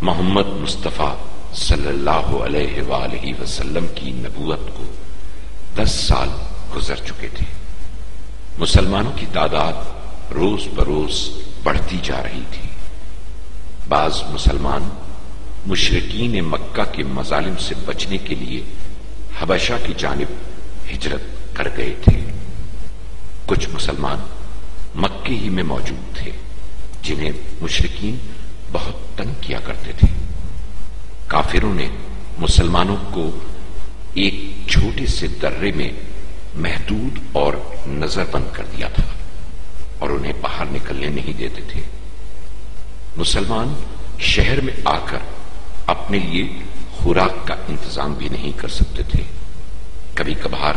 محمد مصطفیٰ صلی اللہ علیہ وآلہ وسلم کی نبوت کو 10 سال گزر چکے تھے۔ مسلمانوں کی تعداد روز بروز بڑھتی جا رہی تھی۔ بعض مسلمان مشرکین مکہ کے مظالم سے بچنے کے لیے حبشہ کی جانب ہجرت کر گئے تھے۔ کچھ مسلمان مکے ہی میں موجود تھے جنہیں مشرکین بہت تنگ کیا کرتے تھے۔ کافروں نے مسلمانوں کو ایک چھوٹے سے درے میں محدود اور نظر بند کر دیا تھا اور انہیں باہر نکلنے نہیں دیتے تھے۔ مسلمان شہر میں آ کر اپنے لیے خوراک کا انتظام بھی نہیں کر سکتے تھے۔ کبھی کبھار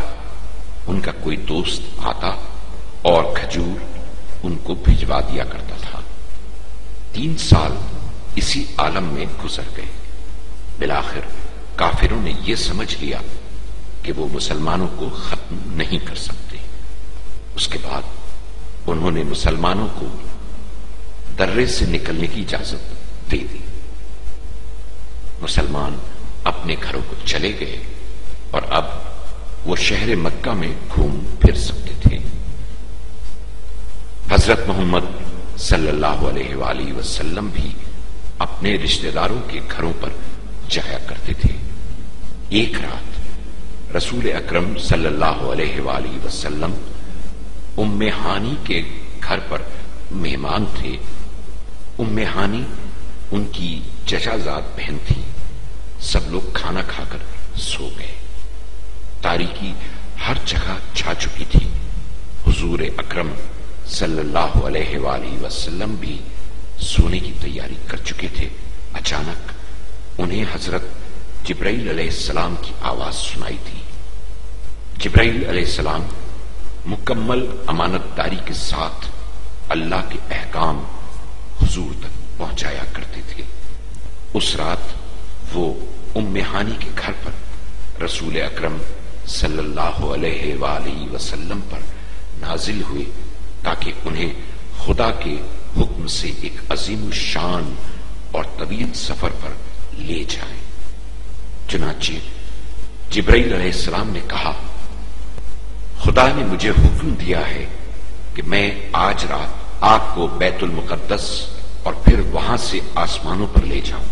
ان کا کوئی دوست آتا اور کھجور ان کو بھجوا دیا کرتا تھا۔ 3 سال اسی عالم میں گزر گئے۔ بالآخر کافروں نے یہ سمجھ لیا کہ وہ مسلمانوں کو ختم نہیں کر سکتے۔ اس کے بعد انہوں نے مسلمانوں کو درے سے نکلنے کی اجازت دے دی۔ مسلمان اپنے گھروں کو چلے گئے اور اب وہ شہر مکہ میں گھوم پھر سکتے تھے۔ حضرت محمد صلی اللہ علیہ وآلہ وسلم بھی اپنے رشتہ داروں کے گھروں پر جایا کرتے تھے۔ ایک رات رسول اکرم صلی اللہ علیہ وآلہ وسلم ام ہانی کے گھر پر مہمان تھے۔ ام ہانی ان کی چچا زاد بہن تھی۔ سب لوگ کھانا کھا کر سو گئے۔ تاریکی ہر جگہ چھا چکی تھی۔ حضور اکرم صلی اللہ علیہ وآلہ وسلم بھی سونے کی تیاری کر چکے تھے۔ اچانک انہیں حضرت جبرائیل علیہ السلام کی آواز سنائی تھی۔ جبرائیل علیہ السلام مکمل امانت داری کے ساتھ اللہ کے احکام حضور تک پہنچایا کرتے تھے۔ اس رات وہ ام ہانی کے گھر پر رسول اکرم صلی اللہ علیہ وآلہ وسلم پر نازل ہوئے تاکہ انہیں خدا کے حکم سے ایک عظیم الشان اور طویل سفر پر لے جائیں۔ چنانچہ جبرائیل علیہ السلام نے کہا، خدا نے مجھے حکم دیا ہے کہ میں آج رات آپ کو بیت المقدس اور پھر وہاں سے آسمانوں پر لے جاؤں۔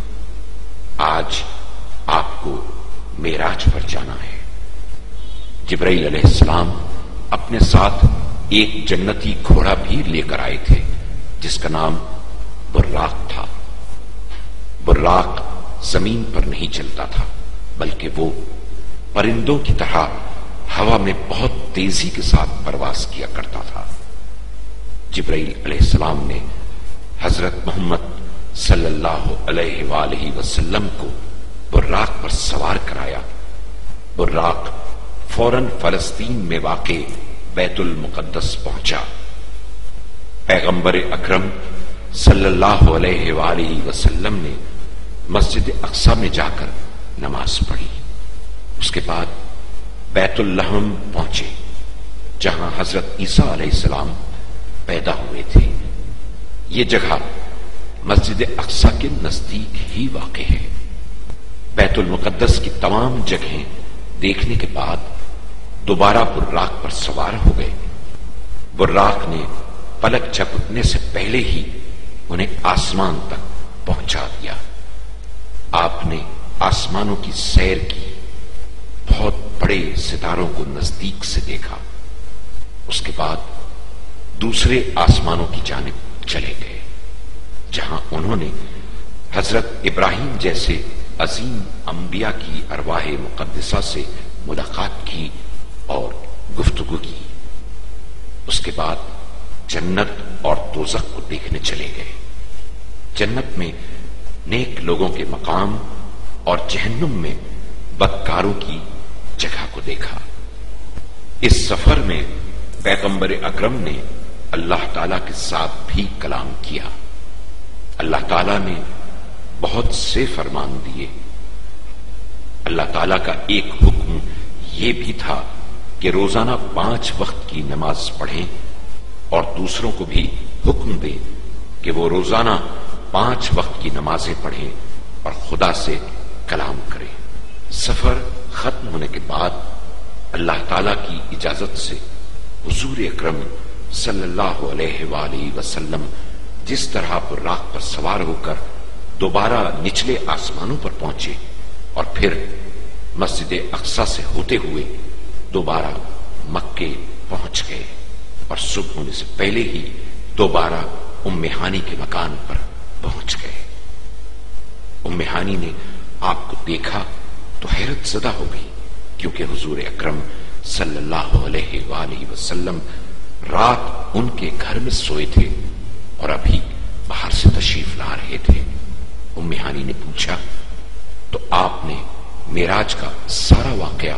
آج آپ کو معراج پر جانا ہے۔ جبرائیل علیہ السلام اپنے ساتھ ایک جنتی گھوڑا بھی لے کر آئے تھے جس کا نام براق تھا۔ براق زمین پر نہیں چلتا تھا بلکہ وہ پرندوں کی طرح ہوا میں بہت تیزی کے ساتھ پرواز کیا کرتا تھا۔ جبرائیل علیہ السلام نے حضرت محمد صلی اللہ علیہ وآلہ وسلم کو براق پر سوار کرایا۔ براق فوراً فلسطین میں واقع بیت المقدس پہنچا۔ پیغمبر اکرم صلی اللہ علیہ وآلہ وسلم نے مسجد اقصی میں جا کر نماز پڑھی۔ اس کے بعد بیت اللحم پہنچے جہاں حضرت عیسیٰ علیہ السلام پیدا ہوئے تھے۔ یہ جگہ مسجد اقصی کے نزدیک ہی واقع ہے۔ بیت المقدس کی تمام جگہیں دیکھنے کے بعد دوبارہ براق پر سوار ہو گئے۔ براق نے پلک جھپکنے سے پہلے ہی انہیں آسمان تک پہنچا دیا۔ آپ نے آسمانوں کی سیر کی، بہت بڑے ستاروں کو نزدیک سے دیکھا۔ اس کے بعد دوسرے آسمانوں کی جانب چلے گئے جہاں انہوں نے حضرت ابراہیم جیسے عظیم انبیاء کی ارواح مقدسہ سے ملاقات کی اور گفتگو کی۔ اس کے بعد جنت اور دوزخ کو دیکھنے چلے گئے۔ جنت میں نیک لوگوں کے مقام اور جہنم میں بدکاروں کی جگہ کو دیکھا۔ اس سفر میں پیغمبر اکرم نے اللہ تعالیٰ کے ساتھ بھی کلام کیا۔ اللہ تعالیٰ نے بہت سے فرمان دیے۔ اللہ تعالیٰ کا ایک حکم یہ بھی تھا کہ روزانہ 5 وقت کی نماز پڑھیں اور دوسروں کو بھی حکم دے کہ وہ روزانہ 5 وقت کی نمازیں پڑھیں اور خدا سے کلام کرے۔ سفر ختم ہونے کے بعد اللہ تعالی کی اجازت سے حضور اکرم صلی اللہ علیہ وآلہ وسلم جس طرح براق پر سوار ہو کر دوبارہ نچلے آسمانوں پر پہنچے اور پھر مسجد اقصی سے ہوتے ہوئے دوبارہ مکے پہنچ گئے اور صبح ہونے سے پہلے ہی دوبارہ ام ہانی کے مکان پر پہنچ گئے۔ ام ہانی نے آپ کو دیکھا تو حیرت زدہ ہو گئی، کیونکہ حضور اکرم صلی اللہ علیہ وآلہ وسلم رات ان کے گھر میں سوئے تھے اور ابھی باہر سے تشریف لا رہے تھے۔ ام ہانی نے پوچھا تو آپ نے معراج کا سارا واقعہ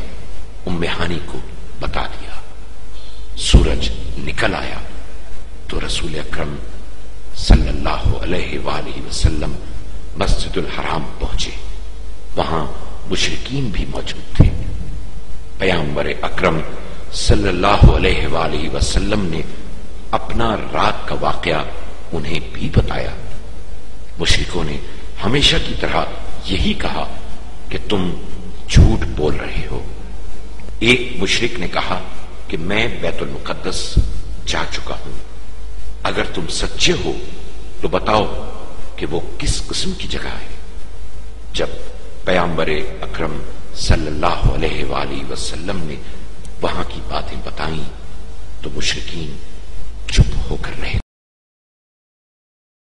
ام ہانی کو بتا دیا۔ سورج نکل آیا تو رسول اکرم صلی اللہ علیہ وآلہ وسلم مسجد الحرام پہنچے۔ وہاں مشرکین بھی موجود تھے۔ پیغمبر اکرم صلی اللہ علیہ وآلہ وسلم نے اپنا رات کا واقعہ انہیں بھی بتایا۔ مشرکوں نے ہمیشہ کی طرح یہی کہا کہ تم جھوٹ بول رہے ہو۔ ایک مشرک نے کہا کہ میں بیت المقدس جا چکا ہوں، اگر تم سچے ہو تو بتاؤ کہ وہ کس قسم کی جگہ ہے۔ جب پیغمبر اکرم صلی اللہ علیہ وآلہ وسلم نے وہاں کی باتیں بتائیں تو مشرکین